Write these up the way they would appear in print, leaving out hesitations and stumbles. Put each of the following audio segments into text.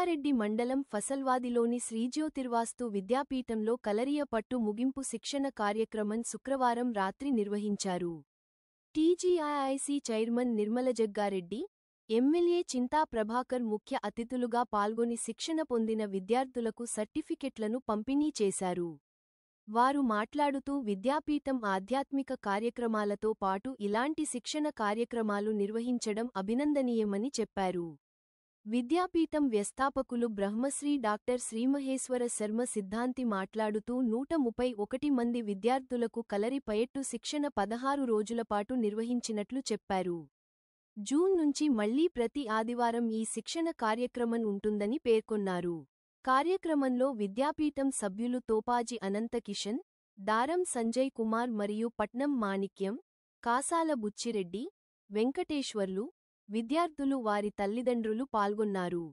రంగారెడ్డి మండలం ఫసల్వాదిలోని శ్రీజ్యోతిర్వాస్తు విద్యాపీఠంలో కలరియ పట్టు ముగింపు శిక్షణ కార్యక్రమం శుక్రవారం రాత్రి నిర్వహించారు. TGIIC chairman నిర్మలజగ్గారెడ్డి, MLA Chinta Prabhakar ముఖ్య అతిథులుగా పాల్గొని శిక్షణ పొందిన విద్యార్థులకు సర్టిఫికెట్లను పంపిణీ చేశారు. వారు మాట్లాడుతూ విద్యాపీఠం ఆధ్యాత్మిక కార్యక్రమాలతో పాటు ఇలాంటి శిక్షణ కార్యక్రమాలు నిర్వహించడం అభినందనీయమని చెప్పారు. విద్యాపీఠం వ్యవస్థాపకులు బ్రహ్మశ్రీ డాక్టర్ శ్రీమహేశ్వర శర్మ సిద్ధాంతి మాట్లాడుతూ 131 మంది విద్యార్థులకు కలరి పయట్టు శిక్షణ 16 రోజులపాటు నిర్వహించినట్లు చెప్పారు. జూన్ నుంచి మళ్లీ ప్రతి ఆదివారం ఈ శిక్షణ కార్యక్రమం ఉంటుందని పేర్కొన్నారు. కార్యక్రమంలో విద్యాపీఠం సభ్యులు తోపాజి అనంతకిషన్, దారం సంజయ్ కుమార్ మరియు పట్నం మాణిక్యం, కాసాల బుచ్చిరెడ్డి, వెంకటేశ్వర్లు, విద్యార్థులు వారి తల్లిదండ్రులు పాల్గొన్నారు.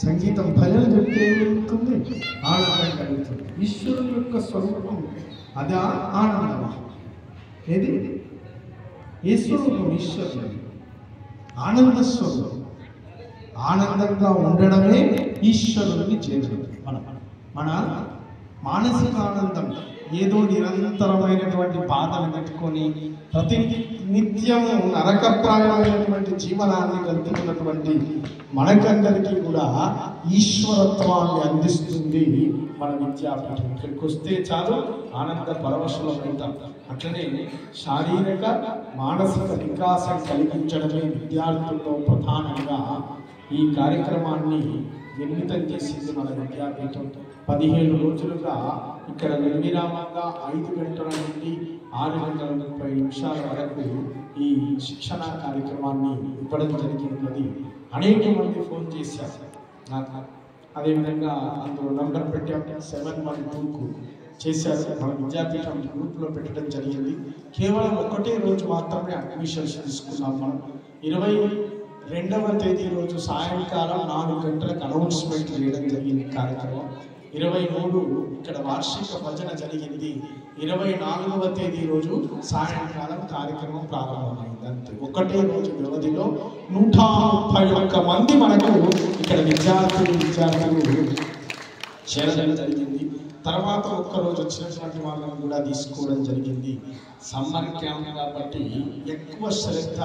సంగీతం భజన చెప్తే ఏమవుతుంది? ఆనందం కలుగుతుంది. ఈశ్వరుని యొక్క స్వరూపం అదే ఆనందం. ఏది ఏ స్వరూపం? ఈశ్వరుడు ఆనంద స్వరూపం. ఆనందంగా ఉండడమే ఈశ్వరుడిని చేరుతుంది. మన మానసిక ఆనందం ఏదో నిరంతరమైనటువంటి బాధను పెట్టుకొని ప్రతి నిత్యం నరకప్రాయమైనటువంటి జీవనాన్ని గడుపుతున్నటువంటి మనకందరికీ కూడా ఈశ్వరత్వాన్ని అందిస్తుంది మన విద్యాపీఠం. ఇక్కడికి వస్తే చాలు ఆనంద పరవశులం అవుతాం. అట్లనే శారీరక మానసిక వికాసం కలిగించడమే విద్యార్థుల్లో ప్రధానంగా ఈ కార్యక్రమాన్ని నిర్మితం చేసింది మన విద్యాపీఠం. 17 రోజులుగా ఇక్కడ నిర్విరామంగా 5 గంటల నుండి 6 గంటల 30 నిమిషాల వరకు ఈ శిక్షణ కార్యక్రమాన్ని ఇవ్వడం జరిగినది. అనేక మంది ఫోన్ చేశారు నాకు. అదేవిధంగా అందులో నంబర్ పెట్టాం 712కు చేశారు. మన విద్యాపీఠం గ్రూప్లో పెట్టడం జరిగింది. కేవలం ఒకటే రోజు మాత్రమే అడ్మిషన్స్ తీసుకున్నాం. మనం 22వ తేదీ రోజు సాయంకాలం 4 గంటలకు అనౌన్స్మెంట్ చేయడం జరిగింది కార్యక్రమం. 23 ఇక్కడ వార్షిక భజన జరిగింది. 24వ తేదీ రోజు సాయంకాలం కార్యక్రమం ప్రారంభమైంది. అంతే ఒకటే రోజు వ్యవధిలో 131 మంది మనకు ఇక్కడ విద్యార్థులు చేరడం జరిగింది. తర్వాత ఒక్కరోజు వచ్చినటువంటి వాళ్ళని కూడా తీసుకోవడం జరిగింది. సమ్మర్ క్యాంప్ కాబట్టి ఎక్కువ శ్రద్ధ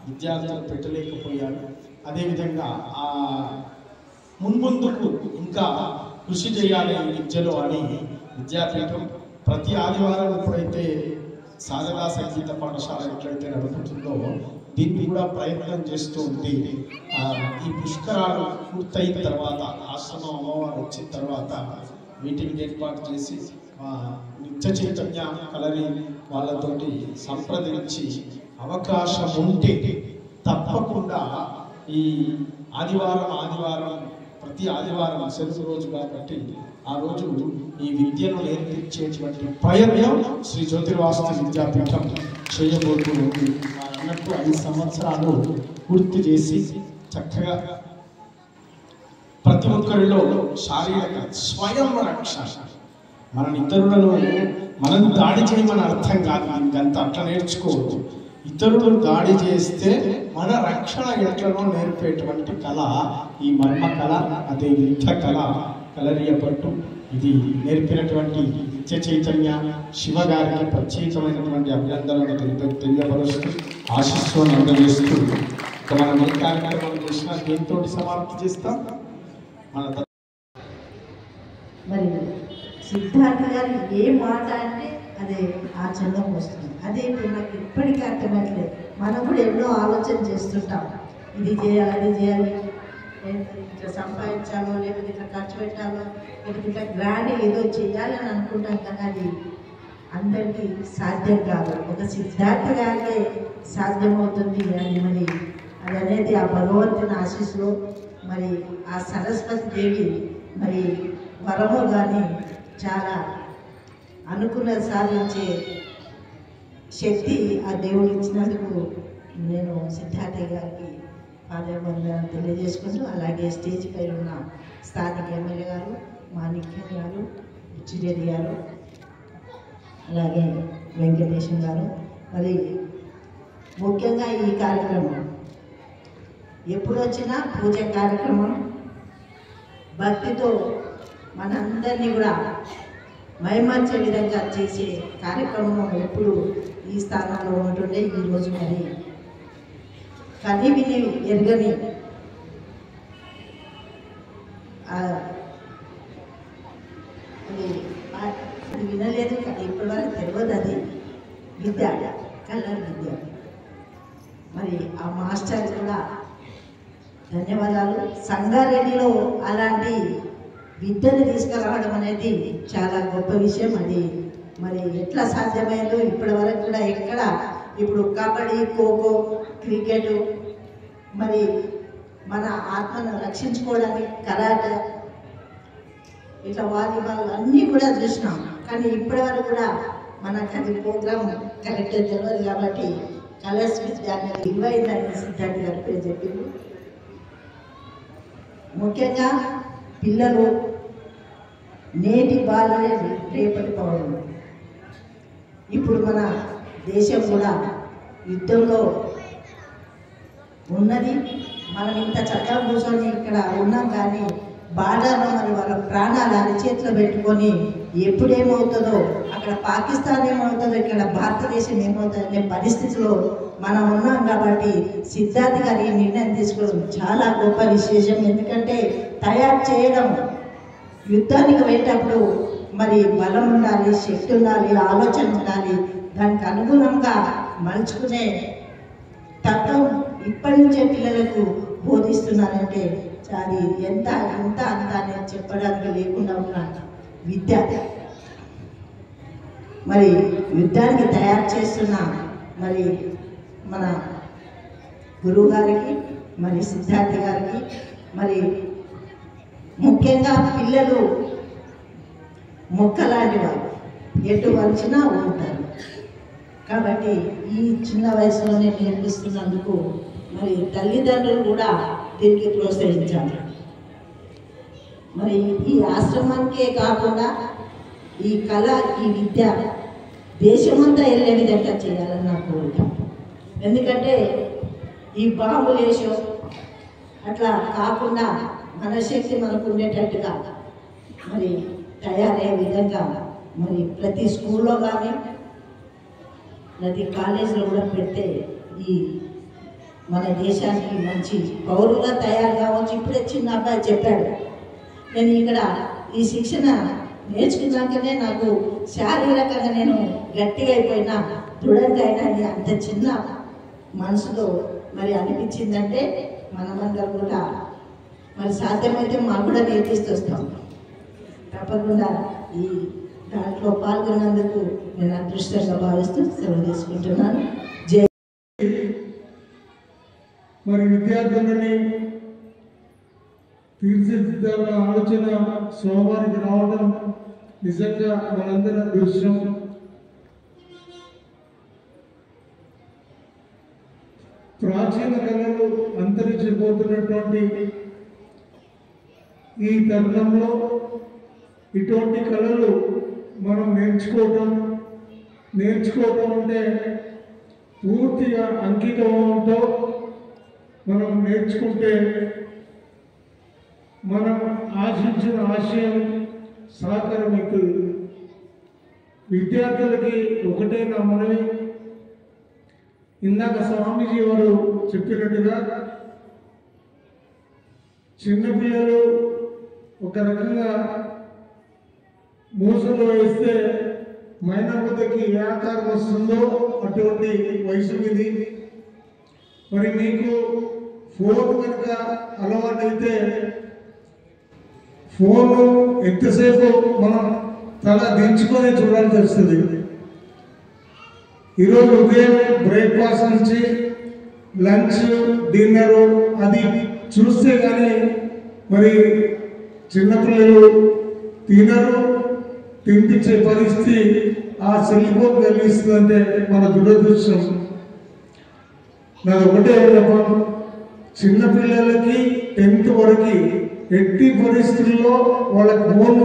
విద్యార్థులు పెట్టలేకపోయారు. అదేవిధంగా మున్ముందుకు ఇంకా కృషి చేయాలి విద్యలో అని విద్యాపీఠం ప్రతి ఆదివారం ఎప్పుడైతే సాధనా సంగీత పాఠశాల ఎట్లయితే నడుపుతుందో దీన్ని కూడా ప్రయత్నం చేస్తూ ఉంది. ఈ పుష్కరాలు పూర్తయిన తర్వాత ఆశ్రమం అమ్మవారు వచ్చిన తర్వాత మీటింగ్ ఏర్పాటు చేసి నిత్య చైతన్య కలరి వాళ్ళతోటి సంప్రదించి అవకాశం ఉంటే తప్పకుండా ఈ ఆదివారం ప్రతి ఆదివారం సెలవు రోజు కాబట్టి ఆ రోజు ఈ విద్యను నేర్పించేటువంటి ప్రయత్నం శ్రీ జ్యోతిర్వాస్తు విద్యాపీఠం చేయబోతుంది. అన్నట్టు 5 సంవత్సరాలు పూర్తి చేసి చక్కగా ప్రతి ఒక్కరిలో శారీరక స్వయం రక్షణ, మన ఇతరులలో మనం దాడి చేయమని అర్థం కాదు. ఇంకంతా అట్లా నేర్చుకోవద్దు. ఇతరులు దాడి చేస్తే మన రక్షణ ఎట్లనో నేర్పేటువంటి కళ ఈ మర్మ కళ, అదే యుద్ధ కళ కలరియ పట్టు. ఇది నేర్పినటువంటి నిత్య చైతన్య శివ గారికి ప్రత్యేకమైనటువంటి అభినందనలు తెలియపరుస్తూ ఆశీస్సులను అందజేస్తూ మనం ఏ కార్యక్రమం చేసినా దేంతో సమాప్తి చేస్తాం. మరి సిద్ధార్థ గారు ఏ మాట అంటే అదే ఆచరణకు వస్తుంది. అదే ఇప్పుడు నాకు ఇప్పటికీ అర్థమట్లేదు. మనం కూడా ఎన్నో ఆలోచన చేస్తుంటాం. ఇది చేయాలి, అది చేయాలి, ఇట్లా సంపాదించాలో, లేకపోతే ఇట్లా ఖర్చు పెట్టాలో, లేకపోతే ఇట్లా గ్రాండ్ ఏదో చేయాలని అనుకుంటాం. కానీ అది అందరికీ సాధ్యం కాదు. ఒక సిద్ధార్థ గారికే సాధ్యమవుతుంది. అది మరి అది అనేది ఆ భగవంతుని ఆశీస్సులో మరి ఆ సరస్వతి దేవి మరి వరము కానీ చాలా అనుకున్న సాధించే శక్తి ఆ దేవుడు ఇచ్చినందుకు నేను సిద్ధార్థ గారికి పాదవందనం తెలియజేసుకుంటూ, అలాగే స్టేజ్ పై ఉన్న స్థానిక ఎమ్మెల్యే గారు, మాణిక్యం గారు, బుచ్చిరెడ్డి గారు, అలాగే వెంకటేశం గారు, మరి ముఖ్యంగా ఈ కార్యక్రమం ఎప్పుడు వచ్చినా పూజ కార్యక్రమం భక్తితో మనందరినీ కూడా మైమర్చే విధంగా చేసే కార్యక్రమం ఎప్పుడు ఈ స్థానంలో ఉంటుండే. ఈరోజు మరి కని విని ఎరగని అది వినలేదు, ఇప్పటి వరకు తెలియదు. అది విద్య, కలర్ విద్య. మరి ఆ మాస్టర్ కూడా ధన్యవాదాలు. సంగారెడ్డిలో అలాంటి విద్యను తీసుకురావడం అనేది చాలా గొప్ప విషయం. అది మరి ఎట్లా సాధ్యమైందో ఇప్పటి వరకు కూడా ఎక్కడ ఇప్పుడు కబడ్డీ, ఖోఖో, క్రికెట్, మరి మన ఆత్మను రక్షించుకోవడానికి కరాటే, ఇట్లా వాలీబాల్ అన్నీ కూడా చూసినాం. కానీ ఇప్పటి వరకు కూడా మనకు అది ప్రోగ్రామ్ కరెక్ట్గా తెలియదు. కాబట్టి కలర్స్ విద్య అనేది ఇవ్వైందని సిద్ధార్థ గారి పేరు చెప్పింది. ముఖ్యంగా పిల్లలు నేటి బాలలే రేపటి పౌరులు. ఇప్పుడు మన దేశం కూడా యుద్ధంలో ఉన్నది. మనం ఇంత చక్కగా కూర్చొని ఇక్కడ ఉన్నాం, కానీ బార్డర్లో మరి వాళ్ళ ప్రాణాలు అరచేతిలో పెట్టుకొని ఎప్పుడేమవుతుందో, అక్కడ పాకిస్తాన్ ఏమవుతుందో, ఇక్కడ భారతదేశం ఏమవుతుందో అనే పరిస్థితిలో మనం ఉన్నాం. కాబట్టి సిద్ధార్థ గారు ఈ నిర్ణయం తీసుకోవడం చాలా గొప్ప విశేషం. ఎందుకంటే తయారు చేయడం, యుద్ధానికి వెళ్ళేటప్పుడు మరి బలం ఉండాలి, శక్తి ఉండాలి, ఆలోచన ఉండాలి. దానికి అనుగుణంగా మలుచుకునే తత్వం ఇప్పటి నుంచే పిల్లలకు బోధిస్తున్నారంటే అది ఎంత అంత అని చెప్పడానికి లేకుండా ఉన్న విద్య. మరి యుద్ధానికి తయారు చేస్తున్న మరి మన గురువు గారికి, మరి సిద్ధార్థ గారికి, మరి ముఖ్యంగా పిల్లలు మొక్కలాంటి వారు, ఎటు వంచినా ఉంటారు. కాబట్టి ఈ చిన్న వయసులోనే నేర్పిస్తున్నందుకు మరి తల్లిదండ్రులు కూడా దీనికి ప్రోత్సహించాలి. మరి ఈ ఆశ్రమానికే కాకుండా ఈ కళ, ఈ విద్య దేశమంతా వెళ్ళే విధంగా చేయాలని నా కోరిక. ఎందుకంటే ఈ బాంబులేషో అట్లా కాకుండా మన శక్తి మనకు ఉండేటట్టుగా మరి తయారయ్యే విధంగా మరి ప్రతి స్కూల్లో కానీ ప్రతి కాలేజీలో కూడా పెడితే ఈ మన దేశానికి మంచి పౌరులుగా తయారు కావచ్చు. ఇప్పుడే చిన్న అబ్బాయి చెప్పాడు, నేను ఇక్కడ ఈ శిక్షణ నేర్చుకున్నాకనే నాకు శారీరకంగా నేను గట్టిగా అయిపోయినా, దృఢంగా అయినా అని అంత చిన్న మనసులో మరి అనిపించిందంటే మనమందరం కూడా మరి సాధ్యమైతే మాకు కూడా నేర్పిస్తూ వస్తాం. తప్పకుండా ఈ దాంట్లో పాల్గొన్నందుకు నేను అదృష్టంగా భావిస్తూ సెలవు తీసుకుంటున్నాను. జై. మరి విద్యార్థులని తీర్చిదిద్దాల ఆలోచన సోమవారికి రావడం నిజంగా మనందరం దృశ్యం. ప్రాచీన కళలు అంతరించిపోతున్నటువంటి ఈ తరుణంలో ఇటువంటి కళలు మనం నేర్చుకోవటం అంటే పూర్తిగా అంకితభావంతో మనం నేర్చుకుంటే మనం ఆశించిన ఆశయం సాకారమవుతుంది. విద్యార్థులకి ఒకటే నా మనవి, ఇందాక స్వామీజీ వారు చెప్పినట్టుగా చిన్నపిల్లలు ఒక రకంగా మోసంలో వేస్తే మైనాపతికి ఏ ఆకారం వస్తుందో అటువంటి వయసు ఇది. మరి మీకు ఫోన్ కనుక అలవాటైతే ఫోను ఎంతసేపు మనం తల దించుకొని చూడాల్సి వస్తుంది. ఈరోజు ఉదయం బ్రేక్ఫాస్ట్ నుంచి లంచ్, డిన్నరు అది చూస్తే కానీ మరి చిన్నపిల్లలు తినరు. తినిపించే పరిస్థితి ఆ సెల్ ఫోన్ కలిగిస్తుందంటే మన దురదృష్టం. నాది ఒకటే చెప్పాను, చిన్నపిల్లలకి 10th వరకు ఎట్టి పరిస్థితుల్లో వాళ్ళకి ఫోన్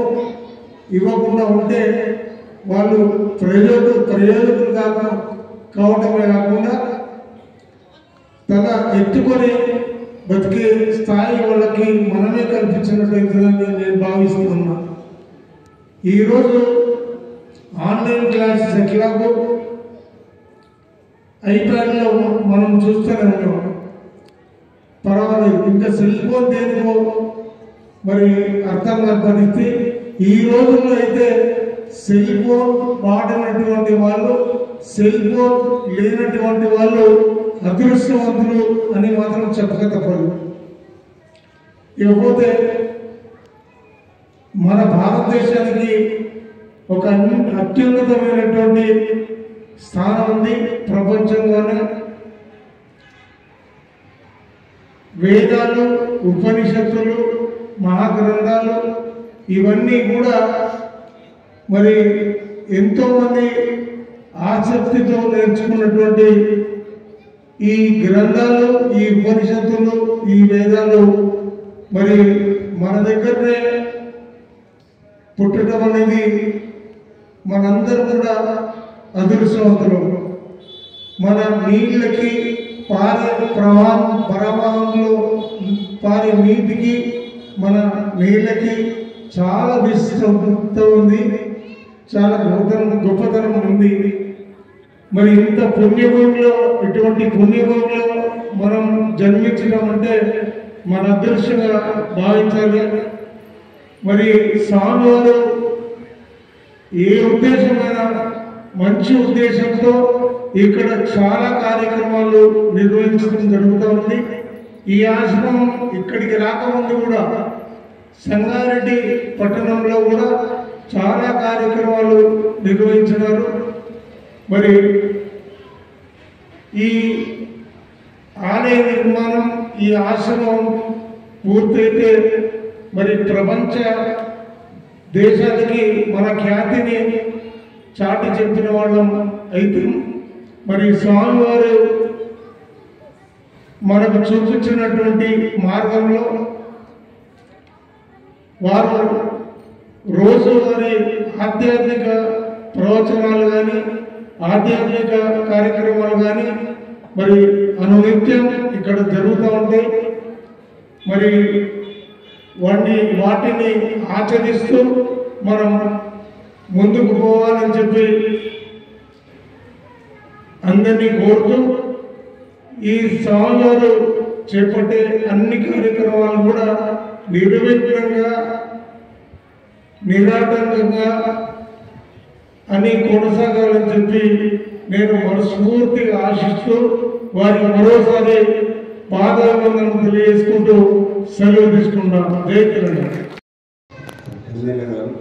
ఇవ్వకుండా ఉంటే వాళ్ళు ప్రయోజకులు కావటమే కాకుండా తన ఎత్తుకొని బతికే స్థాయి వాళ్ళకి మనమే కల్పించినట్లయితుందని నేను భావిస్తున్నా. ఈరోజు ఆన్లైన్ క్లాసెస్ ఎట్లాగో ఐప్యాడ్లో మనం చూస్తూనే ఉన్నాం, పర్వాలేదు. ఇంకా సెల్ ఫోన్ దేనికో మరి అర్థం కాకపోతే ఈ రోజుల్లో అయితే సెల్ ఫోన్ వాడినటువంటి వాళ్ళు, సెల్ ఫోన్ లేనటువంటి వాళ్ళు అదృష్టవంతులు అని మాత్రం చెప్పక తప్పదు. ఇకపోతే మన భారతదేశానికి ఒక అత్యున్నతమైనటువంటి స్థానం ఉంది ప్రపంచంలోనే. వేదాలు, ఉపనిషత్తులు, మహాగ్రంథాలు ఇవన్నీ కూడా మరి ఎంతోమంది ఆసక్తితో నేర్చుకున్నటువంటి ఈ గ్రంథాలు, ఈ ఉపనిషత్తులు, ఈ వేదాలు మరి మన దగ్గరనే పుట్టడం అనేది మనందరూ కూడా అదృష్టవంతులు. మన నీళ్ళకి పారే ప్రవాహంలో పారే నీటికి మన నీళ్ళకి చాలా విస్తృత ఉంది, చాలా గొప్పతనం ఉంది. మరి ఇంత పుణ్యభూమిలో ఇటువంటి పుణ్యభూమిలో మనం జన్మించడం అంటే మన అదృష్టంగా భావించాలి. మరి స్వామివారు ఏ ఉద్దేశమైన మంచి ఉద్దేశంతో ఇక్కడ చాలా కార్యక్రమాలు నిర్వహించడం జరుగుతూ ఉంది. ఈ ఆశ్రమం ఇక్కడికి రాకముందు కూడా సంగారెడ్డి పట్టణంలో కూడా చాలా కార్యక్రమాలు నిర్వహించినారు. మరి ఈ ఆలయ నిర్మాణం, ఈ ఆశ్రమం పూర్తయితే మరి ప్రపంచ దేశాలకి మన ఖ్యాతిని చాటి చెప్పిన వాళ్ళం అయితే, మరి స్వామివారు మనకు చూపించినటువంటి మార్గంలో వారు రోజువారీ ఆధ్యాత్మిక ప్రవచనాలు కానీ ఆధ్యాత్మిక కార్యక్రమాలు కానీ మరి అనునిత్యం ఇక్కడ జరుగుతూ ఉంటాయి. మరి వాటిని ఆచరిస్తూ మనం ముందుకు పోవాలని చెప్పి అందరినీ కోరుతూ ఈ స్వామివారు చేపట్టే అన్ని కార్యక్రమాలు కూడా నిర్విఘ్నంగా నిరాటంకంగా అని కొనసాగాలని చెప్పి నేను మనస్ఫూర్తిగా ఆశిస్తూ వారికి మరోసారి పాదాభివందనం తెలియజేసుకుంటూ సెలవు తీసుకుంటాను. జై తెలంగాణ. ఎమ్మెల్యే గారు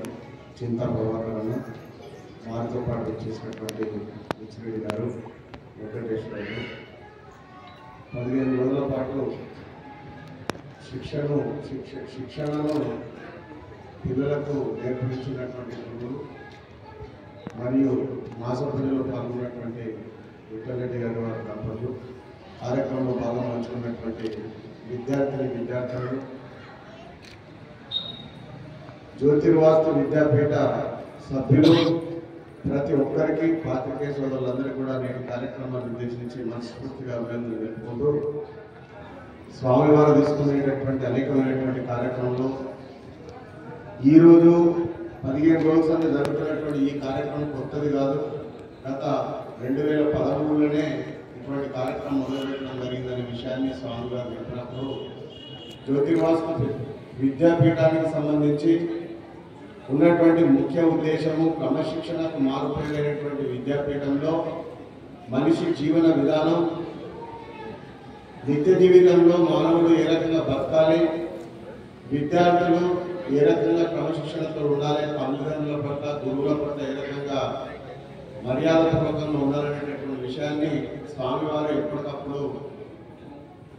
చింతా ప్రభాకర్ అన్న, వారితో పాటు చేసినటువంటి హెచ్రెడ్డి గారు, వెంకటేశ్వర గారు 15 రోజుల పాటు శిక్షణను పిల్లలకు నేర్పించినటువంటి గురువులు మరియు మాసపల్లిలో పాల్గొన్నటువంటి విఠలరెడ్డి గారి వారి దంపతులు, కార్యక్రమంలో పాల్గొంచుకున్నటువంటి విద్యార్థులు, జ్యోతిర్వాస్తు విద్యాపీఠ సభ్యులు, ప్రతి ఒక్కరికి పాత్రికేయ సోదరులందరికీ కూడా నేను కార్యక్రమాన్ని ఉద్దేశించి మనస్ఫూర్తిగా అభినందనలు తెలుపుకుంటూ, స్వామివారు తీసుకునేటటువంటి అనేకమైనటువంటి కార్యక్రమంలో ఈరోజు 15 రోజుల జరుగుతున్నటువంటి ఈ కార్యక్రమం కొత్తది కాదు. గత 2013లోనే ఇటువంటి కార్యక్రమం మొదలుపెట్టడం జరిగిందనే విషయాన్ని స్వామివారు చెప్పినప్పుడు, జ్యోతిర్వాస్తు విద్యాపీఠానికి సంబంధించి ఉన్నటువంటి ముఖ్య ఉద్దేశము క్రమశిక్షణకు మారుపేరైనటువంటి విద్యాపీఠంలో మనిషి జీవన విధానం, నిత్య జీవితంలో మానవుడు ఏ రకంగా బతకాలి, విద్యార్థులు ఏ రకంగా క్రమశిక్షణతో ఉండాలి, తల్లిదండ్రుల పట్ల గురువుల పట్ల ఏ రకంగా మర్యాదపూర్వకంగా ఉండాలనేటటువంటి విషయాన్ని స్వామివారు ఎప్పటికప్పుడు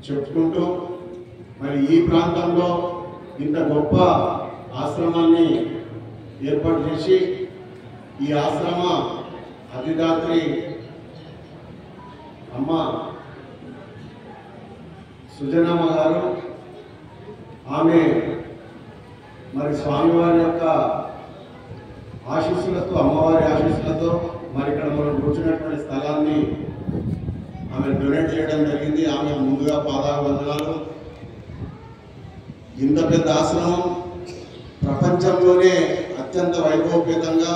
చెప్పుకుంటూ, మరి ఈ ప్రాంతంలో ఇంత గొప్ప ఆశ్రమాన్ని ఏర్పాటు చేసి ఈ ఆశ్రమ అధిదాత్రి అమ్మ సుజనమ్మ గారు, ఆమె మరి స్వామివారి యొక్క ఆశీస్సులతో, అమ్మవారి ఆశీస్సులతో మరి ఇక్కడ మనం కూర్చున్నటువంటి స్థలాన్ని ఆమె డొనేట్ చేయడం జరిగింది. ఆమె ముందుగా పాదాభివందనాలు. ఇంత పెద్ద ఆశ్రమం ప్రపంచంలోనే అత్యంత వైభవపేతంగా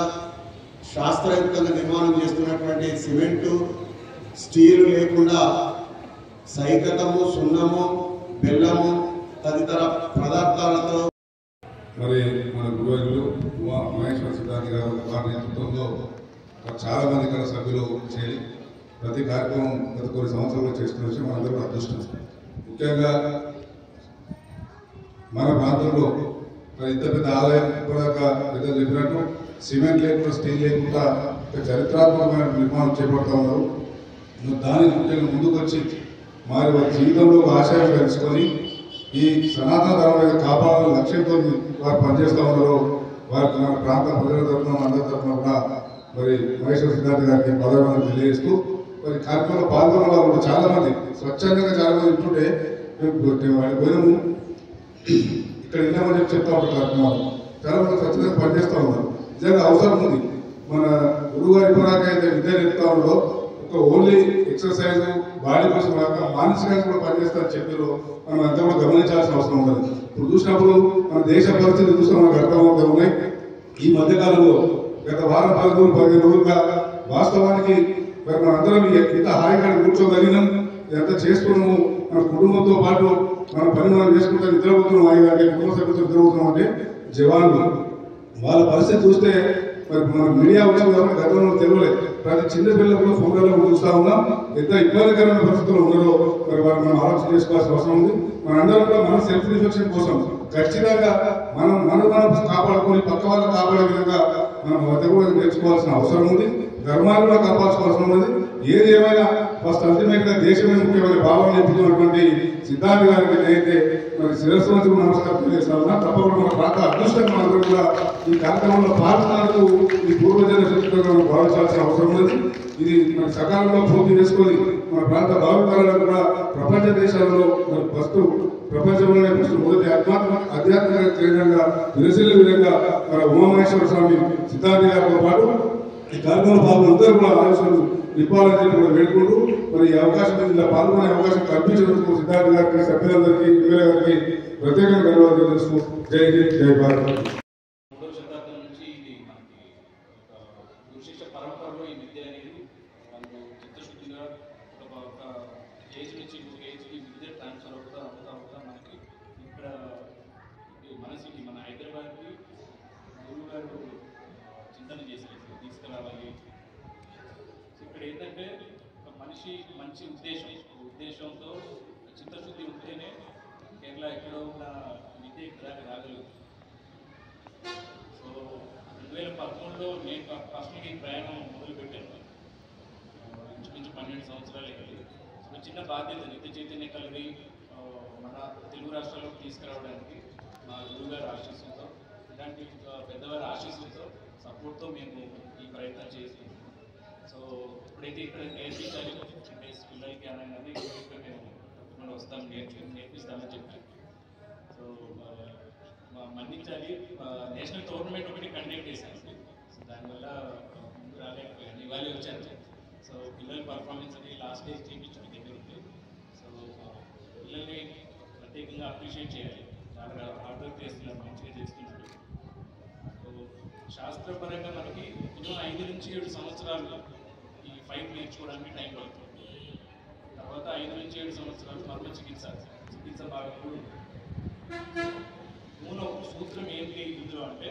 శాస్త్రయుక్తంగా నిర్మాణం చేస్తున్నటువంటి సిమెంటు, స్టీలు లేకుండా సైకతము, సున్నము, బెల్లము తదితర పదార్థాలతో మరి మన గురువులు మహేశ్వర సిద్ధార్థ గారు వారి నేతృత్వంలో చాలా మంది ఇక్కడ సభ్యులు చేరి ప్రతి కార్యక్రమం గత కొన్ని సంవత్సరాలు చేస్తున్న విషయం మనందరూ అదృష్టం. ముఖ్యంగా మన ప్రాంతంలో ఇంత పెద్ద ఆలయం ఇప్పటిదాకా పెద్దలు చెప్పినట్టు సిమెంట్ లేకుండా, స్టీల్ లేకుండా చరిత్రాత్మకమైన నిర్మాణం చేపడతా ఉన్నారు. దానికి ముఖ్యంగా ముందుకు వచ్చి మరి వారి జీవితంలో ఆశయం తెలుసుకొని ఈ సనాతన ధర్మం కాపాడాలని లక్ష్యంతో వారు పనిచేస్తూ ఉన్నారో వారికి మన ప్రాంత ప్రజల తరఫున, అందరి తరఫున కూడా మరి మహేశ్వర సిద్ధార్థ గారికి పదవిని తెలియజేస్తూ, మరి కార్యక్రమంలో పాల్గొన్న వాళ్ళు కూడా చాలా మంది స్వచ్ఛందంగా చాలా మంది ఉంటుంటే వాడి పోయినాము. ఇక్కడ వెళ్ళామని చెప్పి చెప్తా ఉంటారు కార్యక్రమాలు చాలా మంది ఖచ్చితంగా పనిచేస్తూ ఉన్నారు. నిజంగా అవసరం ఉంది. మన గురువు గారి ఇప్పటిదాకా అయితే విద్య చెప్తా ఉండో ఒక ఓన్లీ ఎక్సర్సైజ్ బాడీ కోసం కాక మానసికంగా కూడా పనిచేస్తారని చెప్పారు. మనం అంతా కూడా గమనించాల్సిన అవసరం ఉంటుంది. ఇప్పుడు చూసినప్పుడు మన దేశ పరిస్థితి చూస్తే మనకు అర్థమవుతూ ఉన్నాయి. ఈ మధ్యకాలంలో గత వారం 15 రోజులుగా వాస్తవానికి మరి మనందరం ఇంత హాయిగా కూర్చోగలిగినాం, ఎంత చేస్తున్నాము, మన కుటుంబంతో పాటు మన పని మనం చేసుకుంటా నిద్రపోతున్నాం, హాయిగా కుటుంబ సభ్యులతో నిద్రపోతున్నాం అంటే జవాన్లు వాళ్ళ పరిస్థితి చూస్తే మరి మన మీడియా వచ్చింది కాబట్టి గతంలో తెలియలేదు. ప్రతి చిన్న పిల్లలు కూడా ఫోన్లలో చూస్తూ ఉన్నాం. ఎంత ఇబ్బందికరమైన పరిస్థితుల్లో ఉన్నారో మరి వారు మనం ఆలోచన చేసుకోవాల్సిన అవసరం ఉంది. మనందరం కూడా మన సెల్ఫ్ రిఫ్లెక్షన్ కోసం ఖచ్చితంగా మనం కాపాడుకొని పక్క వాళ్ళని కాపాడే విధంగా మనం వద్ద కూడా నేర్చుకోవాల్సిన అవసరం ఉంది. ధర్మాన్ని కూడా కాపాడుకోవాల్సిన ఉంది. ఏది ఏమైనా ఫస్ట్ అల్టిమేట్ గా దేశమే ముఖ్యమైన భావన చెప్తున్నటువంటి సిద్ధాంత్ గారికి అయితే మరి శిరస్సు వంటి నమస్కారం తెలియజేస్తా. తప్పకుండా మన ప్రాంత అదృష్టంగా అందరూ కూడా ఈ కార్యక్రమంలో పాల్గొన్నందుకు ఈ పూర్వజన శక్తిగా భావించాల్సిన అవసరం ఉంది. ఇది మన సకాలంలో పూర్తి చేసుకొని మన ప్రాంత భావితరాలను కూడా ప్రపంచ దేశాలలో మరి ఫస్ట్ ప్రపంచంలోనే ఫస్ట్ మొదటి ఆధ్యాత్మిక కేంద్రంగా విరసిల్లే విధంగా మన ఉమామహేశ్వర స్వామి సిద్ధాంత్ గారితో పాటు ఈ కార్యక్రమంలో పాల్గొన్న కూడా ఆలోచనలు నింపాలని చెప్పి కూడా వేడుకుంటూ మరి ఈ అవకాశం ఇలా పాల్గొనే అవకాశం కల్పించినందుకు సిద్ధార్థ గారికి, సభ్యులందరికీ, ఎమ్మెల్యే గారికి ప్రత్యేకంగా ధన్యవాదాలు తెలుస్తూ జై హింద్, జై భారత్. 3వ శతాబ్దం నుంచి ఇది మనకి ఒక గురుశిష్య పరంపరలో ఈ విద్య అనేది వాళ్ళు చిత్తశుద్ధిగా ఒక ఏజ్ నుంచి ఇంకొక ఏజ్కి విద్య ట్రాన్స్ఫర్ అవుతా మనకి ఇక్కడ మన సిటీ మన హైదరాబాద్కి గురువు గారు చింతన చేసేది తీసుకురావాలి. ఇక్కడ ఏంటంటే ఒక మనిషి మంచి ఉద్దేశంతో చిత్తశుద్ధి ఉంటేనే కేరళ ఎక్కడో ఉన్న విద్య ఇక్కడ రాగలదు. సో 2013లో నేను ఫస్ట్కి ఈ ప్రయాణం మొదలుపెట్టాను. ఇంచుమించు 12 సంవత్సరాలు కలిగి ఒక చిన్న బాధ్యత నిత్య చైతన్య కలిగి మన తెలుగు రాష్ట్రాలకు తీసుకురావడానికి మా గురువుగారి ఆశీస్సులతో, ఇలాంటి పెద్దవారి ఆశీస్సులతో, సపోర్ట్తో మేము ఈ ప్రయత్నం చేసి సో ఇప్పుడైతే ఇక్కడ నేర్పించాలి పిల్లలకి అనగానే ఇక్కడ మేము వస్తాం నేర్పిస్తామని చెప్పి సో మన్నించాలి. నేషనల్ టోర్నమెంట్ ఒకటి కండక్ట్ చేశాను. సో దానివల్ల ముందు రాలేకపోయాను, ఇవాళ వచ్చాను. సో పిల్లల పర్ఫార్మెన్స్ అనేది లాస్ట్ డేస్ చేయించిన దగ్గర ఉంది. సో పిల్లల్ని ప్రత్యేకంగా అప్రిషియేట్ చేయాలి. చాలా హార్డ్ వర్క్ చేస్తున్నారు, మంచిగా చేస్తున్నారు. సో శాస్త్రపరంగా మనకి ఇంకో 5 నుంచి 7 సంవత్సరాలు ఈ ఫైట్ నేర్చుకోవడానికి టైం పడుతుంది. తర్వాత 5 నుంచి 7 సంవత్సరాలు మరణ చికిత్స బాగా మూల సూత్రం ఏంటి ఇందులో అంటే